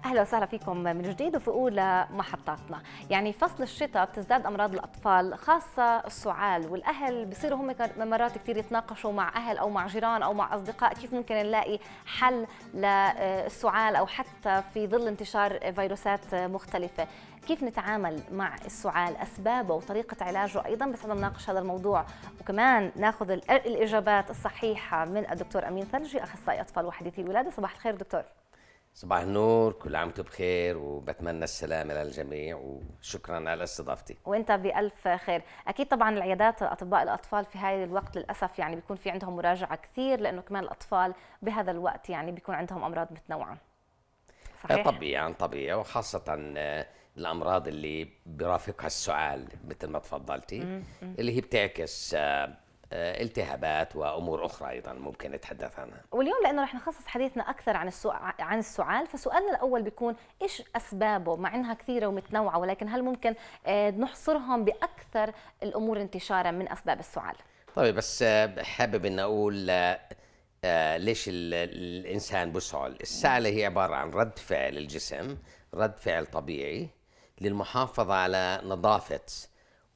أهلا وسهلا فيكم من جديد وفي أولى محطاتنا. يعني فصل الشتاء بتزداد أمراض الأطفال خاصة السعال، والأهل بصيروا هم مرات كثير يتناقشوا مع أهل أو مع جيران أو مع أصدقاء كيف ممكن نلاقي حل للسعال أو حتى في ظل انتشار فيروسات مختلفة. كيف نتعامل مع السعال، أسبابه وطريقة علاجه أيضا، بس نناقش هذا الموضوع وكمان ناخذ الإجابات الصحيحة من الدكتور أمين ثلجي أخصائي أطفال وحديثي الولادة. صباح الخير دكتور. صباح النور، كل عام وانتم بخير، وبتمنى السلامة للجميع وشكرا على استضافتي. وانت بألف خير. اكيد طبعا العيادات اطباء الاطفال في هذا الوقت للاسف يعني بيكون في عندهم مراجعة كثير، لانه كمان الاطفال بهذا الوقت يعني بيكون عندهم امراض متنوعة. صحيح؟ طبيعي وخاصة الأمراض اللي برافقها السعال مثل ما تفضلتي، اللي هي بتعكس التهابات وأمور أخرى أيضا ممكن نتحدث عنها. واليوم لانه رح نخصص حديثنا اكثر عن السعال، فسؤالنا الاول بيكون ايش اسبابه، مع انها كثيره ومتنوعه، ولكن هل ممكن نحصرهم باكثر الامور انتشارا من اسباب السعال؟ طيب، بس حابب أن أقول ليش الإنسان بسعل. السعلة هي عبارة عن رد فعل الجسم، رد فعل طبيعي للمحافظة على نظافة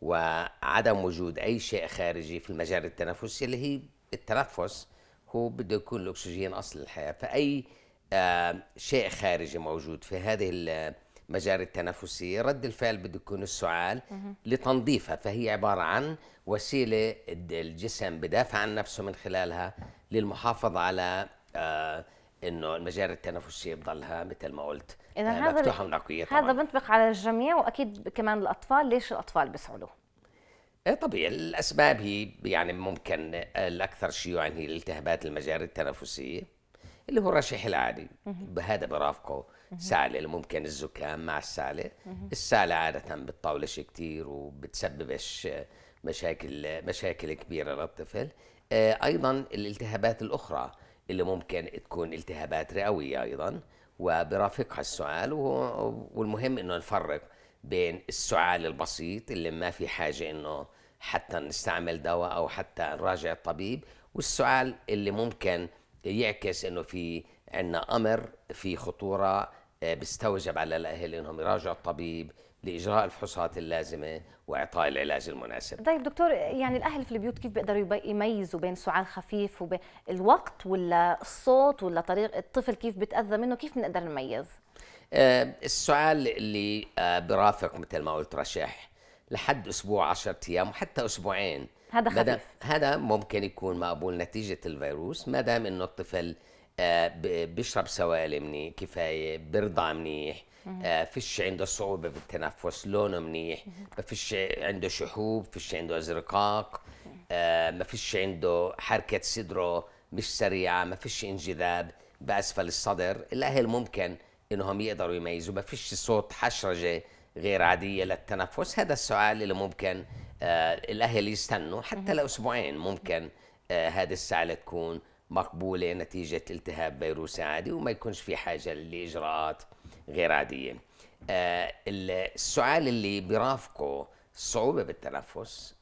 وعدم وجود أي شيء خارجي في المجال التنفسي، اللي هي التنفس هو بده يكون الأكسجين أصل الحياة. فأي شيء خارجي موجود في هذه المجال التنفسية، رد الفعل بده يكون السعال لتنظيفها. فهي عبارة عن وسيلة الجسم بدافع عن نفسه من خلالها للمحافظة على انه المجاري التنفسيه تضلها مثل ما قلت مفتوحه ونقيه. هذا بنطبق على الجميع، واكيد كمان الاطفال. ليش الاطفال بيسعلوا؟ طبيعي الاسباب هي يعني ممكن الاكثر شيوعا هي الالتهابات المجاري التنفسيه، اللي هو الرشح العادي. بهذا برافقه سعله، اللي ممكن الزكام مع السعله. السعله عاده بتطولش كثير وبتسببش مشاكل كبيره للطفل. ايضا الالتهابات الاخرى اللي ممكن تكون التهابات رئويه ايضا وبرافقها السعال. والمهم انه نفرق بين السعال البسيط اللي ما في حاجه انه حتى نستعمل دواء او حتى نراجع الطبيب، والسعال اللي ممكن يعكس انه في عندنا امر في خطوره، بيستوجب على الاهل انهم يراجعوا الطبيب لاجراء الفحوصات اللازمه واعطاء العلاج المناسب. طيب دكتور، يعني الاهل في البيوت كيف بيقدروا يميزوا بين سعال خفيف وبين الوقت ولا الصوت ولا طريقه الطفل كيف بيتاذى منه؟ كيف بنقدر نميز؟ السعال اللي برافق مثل ما قلت رشح لحد اسبوع 10 ايام وحتى اسبوعين، هذا خفيف. هذا ممكن يكون مقبول نتيجه الفيروس، ما دام انه الطفل بيشرب سوائل منيح كفايه، بيرضع منيح، فيش عنده صعوبه بالتنفس، لونه منيح، ما فيش عنده شحوب، فيش عنده ازرقاق، ما فيش عنده حركه صدره مش سريعه، ما فيش انجذاب باسفل الصدر. الاهل ممكن انهم يقدروا يميزوا، ما فيش صوت حشرجه غير عاديه للتنفس. هذا السؤال اللي ممكن الاهل يستنوا حتى لاسبوعين. ممكن هذه السعاله تكون مقبوله نتيجه التهاب فيروسي عادي وما يكونش في حاجه لاجراءات غير عاديه. السعال اللي بيرافقه صعوبه بالتنفس،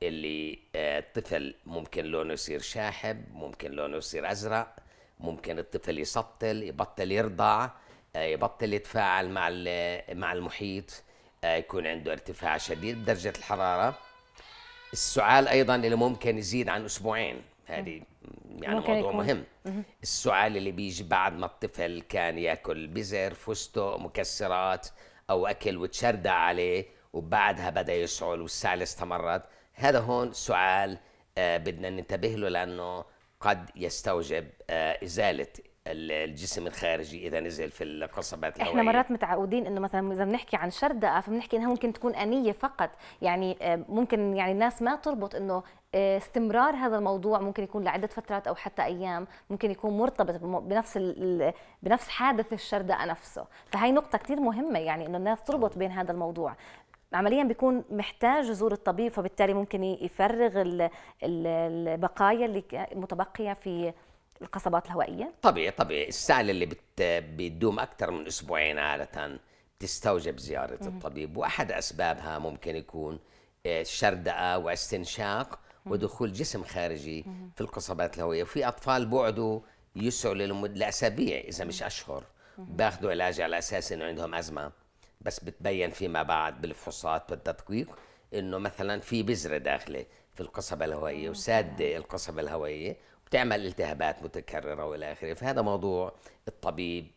اللي الطفل ممكن لونه يصير شاحب، ممكن لونه يصير ازرق، ممكن الطفل يبطل يرضع، يبطل يتفاعل مع المحيط، يكون عنده ارتفاع شديد بدرجة الحرارة. السعال أيضا اللي ممكن يزيد عن أسبوعين، هذه يعني موضوع مهم. السعال اللي بيجي بعد ما الطفل كان يأكل بزر، فستق، مكسرات أو أكل وتشردع عليه وبعدها بدأ يسعل والسعال استمرت، هذا هون سعال بدنا ننتبه له، لأنه قد يستوجب إزالة الجسم الخارجي اذا نزل في القصبات الهوائيه. احنا مرات متعودين انه مثلا اذا بنحكي عن شردقه فبنحكي انها ممكن تكون انيه فقط، يعني ممكن يعني الناس ما تربط انه استمرار هذا الموضوع ممكن يكون لعده فترات او حتى ايام، ممكن يكون مرتبط بنفس حادث الشردقه نفسه. فهي نقطه كثير مهمه، يعني انه الناس تربط بين هذا الموضوع. عمليا بيكون محتاج يزور الطبيب، فبالتالي ممكن يفرغ البقايا اللي متبقيه في القصبات الهوائية. طبيعي السعلة اللي بتدوم أكثر من أسبوعين عادة بتستوجب زيارة الطبيب، وأحد أسبابها ممكن يكون شردقة واستنشاق ودخول جسم خارجي في القصبات الهوائية. وفي أطفال بعدوا يسعوا لأسابيع إذا مش أشهر، باخذوا علاج على اساس انه عندهم ازمه، بس بتبين فيما بعد بالفحوصات والتدقيق انه مثلا في بذره داخله في القصبه الهوائيه وساده القصبه الهوائيه، بتعمل التهابات متكرره والى اخره. فهذا موضوع الطبيب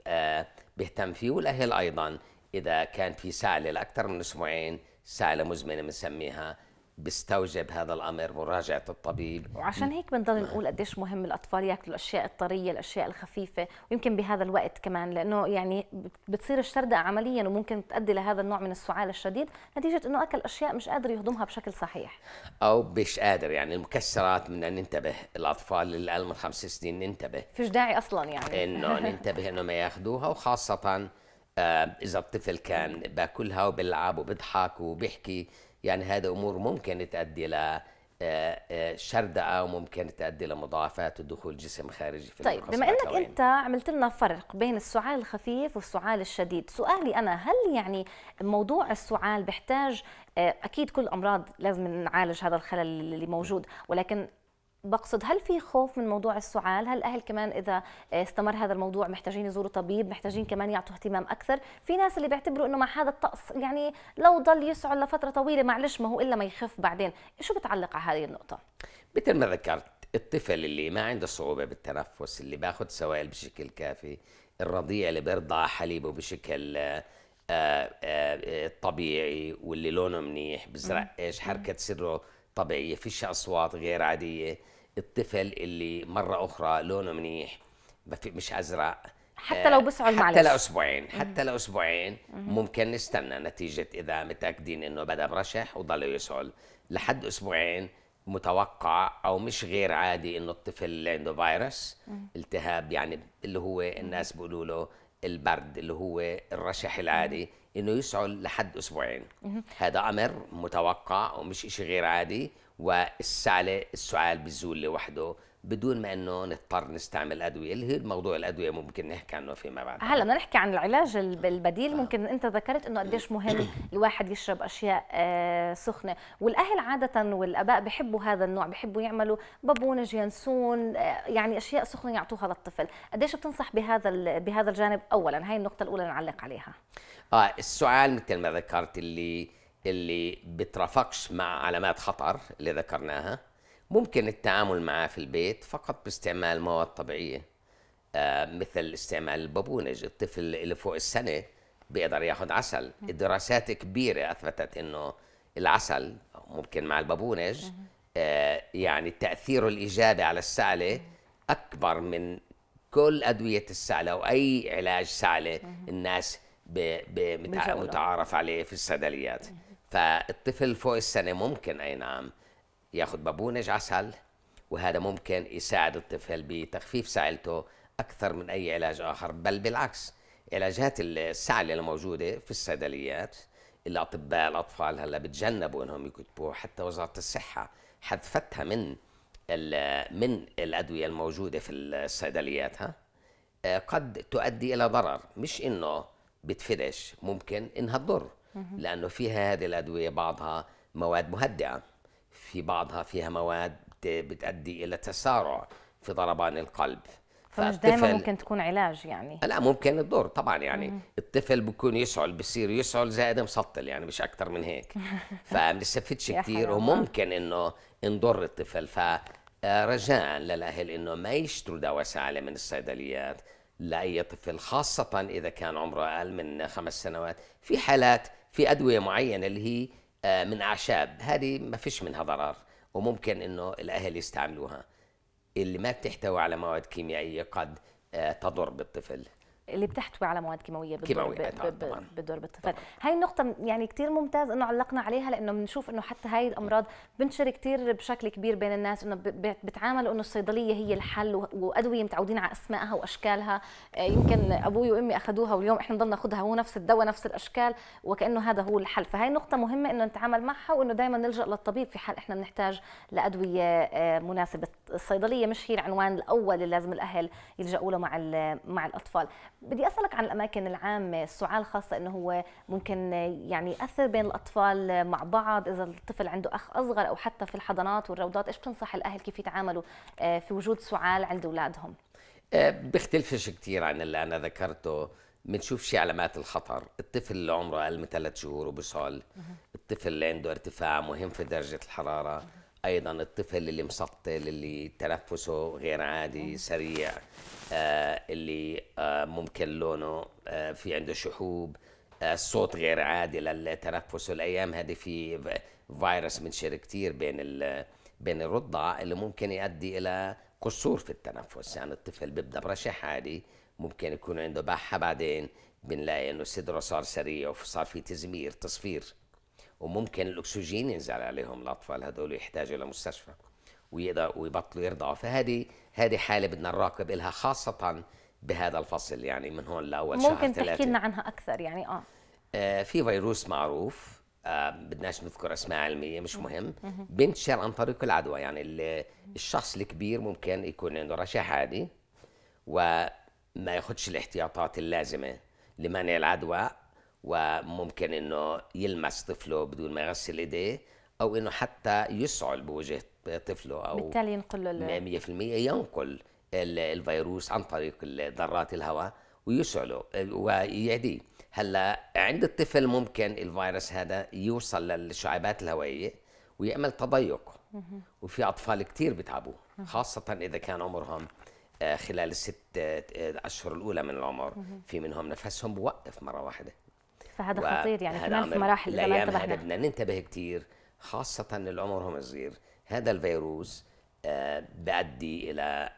بيهتم فيه، والاهل ايضا اذا كان في سعله لاكثر من اسبوعين، سعله مزمنه بنسميها، بيستوجب هذا الامر مراجعه الطبيب. وعشان هيك بنضل نقول قديش مهم الاطفال ياكلوا الاشياء الطريه، الاشياء الخفيفه، ويمكن بهذا الوقت كمان لانه يعني بتصير الشردقه عمليا وممكن تؤدي لهذا النوع من السعال الشديد نتيجه انه اكل اشياء مش قادر يهضمها بشكل صحيح او مش قادر. يعني المكسرات بدنا ننتبه، الاطفال اللي اقل من 5 سنين ننتبه، فيش داعي اصلا يعني انه ننتبه انه ما ياخذوها، وخاصه اذا الطفل كان باكلها وبيلعب وبيضحك وبيحكي، يعني هذه امور ممكن تؤدي ل شردقه، وممكن تؤدي لمضاعفات ودخول جسم خارجي في طيب بما انك انت عملت لنا فرق بين السعال الخفيف والسعال الشديد، سؤالي انا هل يعني موضوع السعال بيحتاج اكيد كل الامراض لازم نعالج هذا الخلل اللي موجود، ولكن بقصد هل في خوف من موضوع السعال؟ هل الاهل كمان اذا استمر هذا الموضوع محتاجين يزوروا طبيب، محتاجين كمان يعطوا اهتمام اكثر؟ في ناس اللي بيعتبروا انه مع هذا الطقس يعني لو ضل يسعل لفتره طويله معلش ما هو الا ما يخف بعدين، شو بتعلق على هذه النقطه؟ مثل ما ذكرت، الطفل اللي ما عنده صعوبه بالتنفس، اللي باخذ سوائل بشكل كافي، الرضيع اللي بيرضع حليبه بشكل طبيعي، واللي لونه منيح، بزرقش، حركه سره طبيعيه، فيش اصوات غير عاديه، الطفل اللي مره اخرى لونه منيح، مش ازرق، حتى لو بسعل معلش، حتى لاسبوعين، حتى لاسبوعين ممكن نستنى نتيجه اذا متاكدين انه بدا برشح وضل يسعل لحد اسبوعين. متوقع او مش غير عادي انه الطفل اللي عنده فيروس التهاب، يعني اللي هو الناس بيقولوا له البرد، اللي هو الرشح العادي، انه يسعل لحد اسبوعين. هذا امر متوقع ومش شيء غير عادي، السعال بيزول لوحده بدون ما انه نضطر نستعمل ادويه، اللي هي موضوع الادويه ممكن نحكي عنه فيما بعد. هلا بدنا نحكي عن العلاج البديل. ممكن انت ذكرت انه قديش مهم الواحد يشرب اشياء سخنه، والاهل عاده والاباء بحبوا هذا النوع، بحبوا يعملوا بابونج، ينسون، يعني اشياء سخنه يعطوها للطفل. قديش بتنصح بهذا الجانب؟ اولا هاي النقطه الاولى نعلق عليها. السعال مثل ما ذكرت اللي بترافقش مع علامات خطر اللي ذكرناها، ممكن التعامل معه في البيت فقط باستعمال مواد طبيعية، مثل استعمال البابونج. الطفل اللي فوق السنة بيقدر ياخذ عسل. الدراسات كبيرة أثبتت إنه العسل ممكن مع البابونج يعني تأثيره الإيجابي على السعلة أكبر من كل أدوية السعلة وأي علاج سعلة الناس متعارف عليه في الصيدليات. فالطفل فوق السنة ممكن أي نعم ياخذ بابونج عسل، وهذا ممكن يساعد الطفل بتخفيف سعلته أكثر من أي علاج آخر. بل بالعكس، علاجات السعلة الموجودة في الصيدليات الأطباء الأطفال هلا بتجنبوا أنهم يكتبوا، حتى وزارة الصحة حذفتها من الأدوية الموجودة في الصيدليات. قد تؤدي إلى ضرر، مش إنه بتفيدش، ممكن إنها تضر، لأنه فيها هذه الأدوية بعضها مواد مهدئة، في بعضها فيها مواد بتؤدي إلى تسارع في ضربان القلب. فمش دائما ممكن تكون علاج يعني. لا، ممكن تضر طبعا. يعني الطفل بكون يسعل، بصير يسعل زائد مسطل، يعني مش أكتر من هيك، فما بنستفدش كثير، وممكن إنه نضر الطفل. فرجاء للأهل إنه ما يشتروا دواء سعالة من الصيدليات لأي طفل، خاصة إذا كان عمره أقل من 5 سنوات. في حالات في أدوية معينة اللي هي من أعشاب، هذه ما فيش منها ضرر، وممكن إنه الأهل يستعملوها. اللي ما بتحتوي على مواد كيميائية قد تضر بالطفل. اللي بتحتوي على مواد كيماويه بتضر بالطفل. طبعاً. هاي النقطه يعني كثير ممتاز انه علقنا عليها، لانه بنشوف انه حتى هاي الامراض بنتشر كثير بشكل كبير بين الناس، انه بتعاملوا انه الصيدليه هي الحل، وادويه متعودين على اسمائها واشكالها. يمكن ابوي وامي اخذوها واليوم احنا نضلنا ناخذها، هو نفس الدواء نفس الاشكال، وكانه هذا هو الحل. فهي نقطه مهمه انه نتعامل معها، وانه دائما نلجا للطبيب في حال احنا بنحتاج لادويه مناسبه. الصيدليه مش هي العنوان الاول اللي لازم الاهل يلجأوا له مع الاطفال. بدي اسالك عن الاماكن العامه، السعال خاصه انه هو ممكن يعني ياثر بين الاطفال مع بعض، اذا الطفل عنده اخ اصغر او حتى في الحضانات والروضات، ايش بتنصح الاهل كيف يتعاملوا في وجود سعال عند اولادهم؟ بيختلفش كثير عن اللي انا ذكرته بنشوف شي علامات الخطر. الطفل اللي عمره اقل من 3 شهور وبصل، الطفل اللي عنده ارتفاع مهم في درجه الحراره، ايضا الطفل اللي مسطل، اللي تنفسه غير عادي سريع، اللي ممكن لونه في عنده شحوب، الصوت غير عادي للتنفس. الايام هذه في فيروس منتشر كتير بين الرضع اللي ممكن يؤدي الى قصور في التنفس. يعني الطفل بيبدا برشح عادي، ممكن يكون عنده بحة، بعدين بنلاقي انه صدره صار سريع وصار في تزمير تصفير، وممكن الاكسجين ينزل عليهم. الاطفال هذول يحتاجوا لمستشفى ويبطلوا يرضعوا. هذه حاله بدنا نراقب لها خاصه بهذا الفصل، يعني من هون لاول شهر 3. ممكن تحكي لنا عنها اكثر يعني؟ في فيروس معروف، بدناش نذكر اسماء علميه، مش مهم، بينتشر عن طريق العدوى. يعني الشخص الكبير ممكن يكون عنده رشح عادي وما ياخدش الاحتياطات اللازمه لمنع العدوى، وممكن انه يلمس طفله بدون ما يغسل ايديه، او انه حتى يسعل بوجه طفله، او بالتالي ينقل 100% ينقل الفيروس عن طريق ذرات الهواء ويسعله ويعديه. هلا عند الطفل ممكن الفيروس هذا يوصل للشعيبات الهوائيه ويعمل تضيق، وفي اطفال كتير بيتعبوا، خاصه اذا كان عمرهم خلال ال6 أشهر الأولى من العمر، في منهم نفسهم بوقف مرة واحدة. فهذا خطير يعني كمان في مراحل إذا ما انتبهنا. بدنا ننتبه كتير، خاصة اللي عمرهم صغير. هذا الفيروس بيؤدي إلى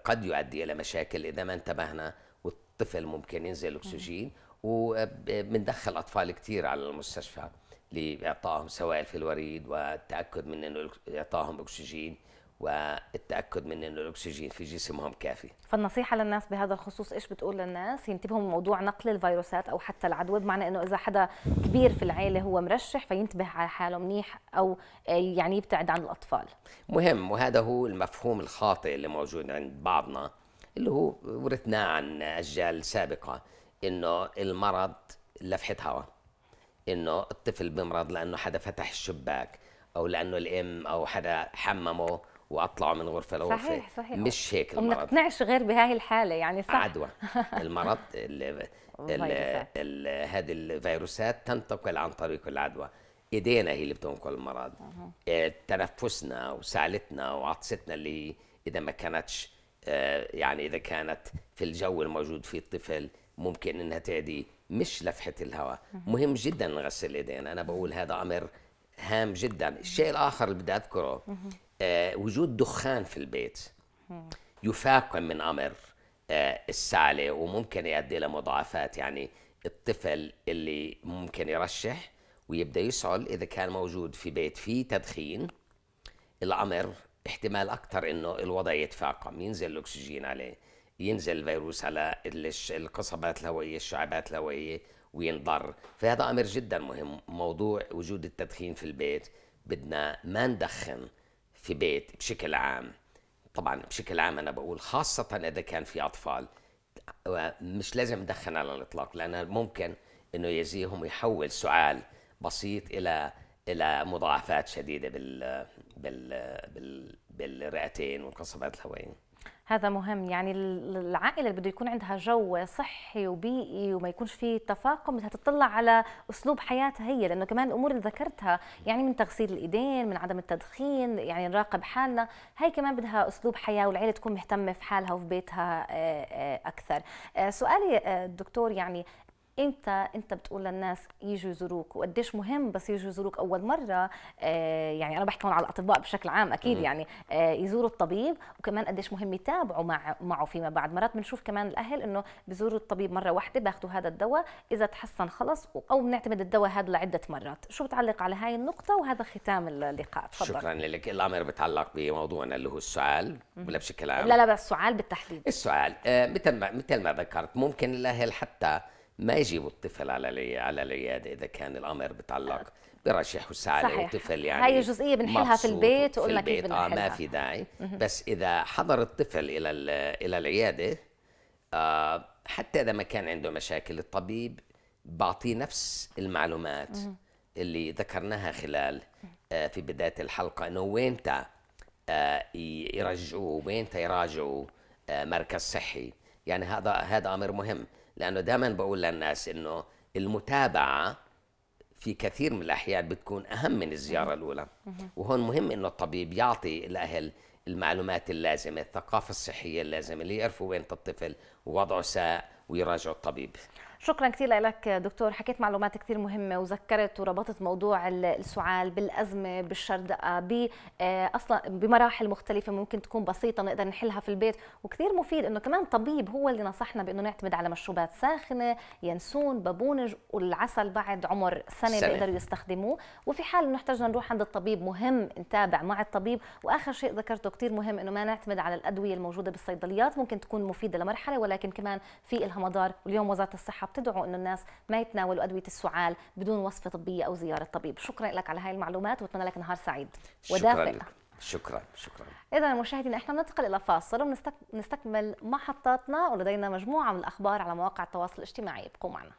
قد يؤدي إلى مشاكل إذا ما انتبهنا، والطفل ممكن ينزل أكسجين، وبندخل أطفال كتير على المستشفى لإعطائهم سوائل في الوريد، والتأكد من إنه إعطائهم أكسجين، والتأكد من أن الأكسجين في جسمهم كافي. فالنصيحة للناس بهذا الخصوص إيش بتقول للناس؟ ينتبهوا من موضوع نقل الفيروسات أو حتى العدوى، بمعنى أنه إذا حدا كبير في العائلة هو مرشح فينتبه على حاله منيح، أو يعني يبتعد عن الأطفال. مهم، وهذا هو المفهوم الخاطئ اللي موجود عند بعضنا، اللي هو ورثناه عن أجيال سابقة، إنه المرض لفحة هواء، إنه الطفل بمرض لأنه حدا فتح الشباك، أو لأنه الأم أو حدا حممه واطلعوا من غرفه لغرفه. صحيح. مش هيك المرض. وما نقتنعش غير بهاي الحاله يعني. صح. عدوى. المرض هذه الفيروسات تنتقل عن طريق العدوى. ايدينا هي اللي بتنقل المرض. تنفسنا وسعلتنا وعطستنا اللي اذا ما كانتش يعني اذا كانت في الجو الموجود فيه الطفل ممكن انها تعدي. مش لفحه الهواء. مهم جدا نغسل ايدينا، انا بقول هذا امر هام جدا. الشيء الاخر اللي بدي اذكره، وجود دخان في البيت يفاقم من امر السعله، وممكن يؤدي الى مضاعفات. يعني الطفل اللي ممكن يرشح ويبدا يسعل اذا كان موجود في بيت فيه تدخين، الامر احتمال اكثر انه الوضع يتفاقم، ينزل الاكسجين عليه، ينزل الفيروس على القصبات الهوائيه، الشعيبات الهوائيه، وينضر. فهذا امر جدا مهم. موضوع وجود التدخين في البيت، بدنا ما ندخن في بيت بشكل عام. طبعا بشكل عام انا بقول خاصة اذا كان في اطفال، مش لازم ندخن على الاطلاق، لان ممكن انه يزيهم ويحول سعال بسيط الى مضاعفات شديدة بالرئتين والقصبات الهوائية. هذا مهم. يعني العائله اللي بده يكون عندها جو صحي وبيئي وما يكونش فيه تفاقم، بدها تطلع على اسلوب حياتها هي، لانه كمان الامور اللي ذكرتها يعني من تغسيل الايدين، من عدم التدخين، يعني نراقب حالنا، هاي كمان بدها اسلوب حياه، والعائله تكون مهتمه في حالها وفي بيتها اكثر. سؤالي دكتور، يعني امتى انت بتقول للناس يجوا يزوروك، وقديش مهم بس يجوا يزوروك اول مره؟ يعني انا بحكي هون على الاطباء بشكل عام اكيد، يعني يزوروا الطبيب، وكمان قديش مهم يتابعوا معه فيما بعد. مرات بنشوف كمان الاهل انه بيزوروا الطبيب مره واحده، باخذوا هذا الدواء، اذا تحسن خلص، او بنعتمد الدواء هذا لعده مرات. شو بتعلق على هاي النقطه؟ وهذا ختام اللقاء. تفضل. شكرا لك. الامر بتعلق بموضوعنا اللي هو السؤال ولا بشكل عام؟ لا بس السؤال بالتحديد. السؤال مثل ما ذكرت، ممكن الاهل حتى ما يجيبوا الطفل على العياده اذا كان الامر بتعلق برشح وسعاله وطفل، يعني هاي جزئيه بنحلها في البيت وقلنا كيف بنحلها. ما في داعي. بس اذا حضر الطفل الى العياده، حتى اذا ما كان عنده مشاكل، الطبيب بعطيه نفس المعلومات اللي ذكرناها خلال في بدايه الحلقه، انه وينتا يرجعوه، وينتا يراجعوا مركز صحي. يعني هذا امر مهم. لأنه دائما بقول للناس إنه المتابعة في كثير من الأحيان بتكون أهم من الزيارة الأولى. وهون مهم إنه الطبيب يعطي الأهل المعلومات اللازمة، الثقافة الصحية اللازمة، اللي يعرفوا وين الطفل ووضعه ساء ويراجعوا الطبيب. شكرا كثير لك دكتور، حكيت معلومات كثير مهمة وذكرت وربطت موضوع السعال بالأزمة بالشردقة أصلا بمراحل مختلفة ممكن تكون بسيطة نقدر نحلها في البيت، وكثير مفيد إنه كمان طبيب هو اللي نصحنا بإنه نعتمد على مشروبات ساخنة، ينسون، بابونج، والعسل بعد عمر سنة بيقدروا يستخدموه، وفي حال إنه احتاجنا نروح عند الطبيب مهم نتابع مع الطبيب. وآخر شيء ذكرته كثير مهم إنه ما نعتمد على الأدوية الموجودة بالصيدليات، ممكن تكون مفيدة لمرحلة ولكن كمان في إلها مضار، واليوم وزارة الصحة بتدعو انه الناس ما يتناولوا ادويه السعال بدون وصفه طبيه او زياره طبيب. شكرا لك على هاي المعلومات واتمنى لك نهار سعيد ودافئ. شكرا. اذا مشاهدينا احنا ننتقل الى فاصل ونستكمل محطاتنا، ولدينا مجموعه من الاخبار على مواقع التواصل الاجتماعي. ابقوا معنا.